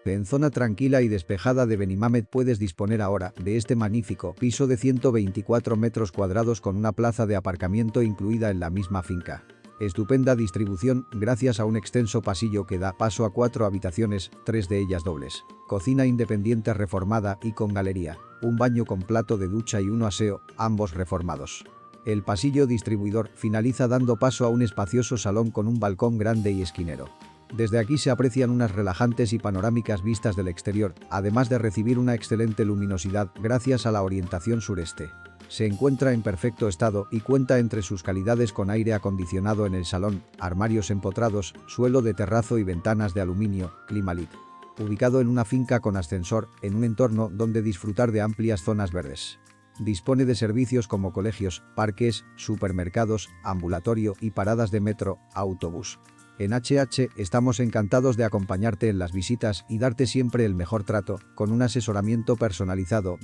En zona tranquila y despejada de Benimamet puedes disponer ahora de este magnífico piso de 124 metros cuadrados con una plaza de aparcamiento incluida en la misma finca. Estupenda distribución gracias a un extenso pasillo que da paso a 4 habitaciones, 3 de ellas dobles. Cocina independiente reformada y con galería. Un baño con plato de ducha y uno aseo, ambos reformados. El pasillo distribuidor finaliza dando paso a un espacioso salón con un balcón grande y esquinero. Desde aquí se aprecian unas relajantes y panorámicas vistas del exterior, además de recibir una excelente luminosidad gracias a la orientación sureste. Se encuentra en perfecto estado y cuenta entre sus calidades con aire acondicionado en el salón, armarios empotrados, suelo de terrazo y ventanas de aluminio, Climalit. Ubicado en una finca con ascensor, en un entorno donde disfrutar de amplias zonas verdes. Dispone de servicios como colegios, parques, supermercados, ambulatorio y paradas de metro, autobús. En HH estamos encantados de acompañarte en las visitas y darte siempre el mejor trato, con un asesoramiento personalizado.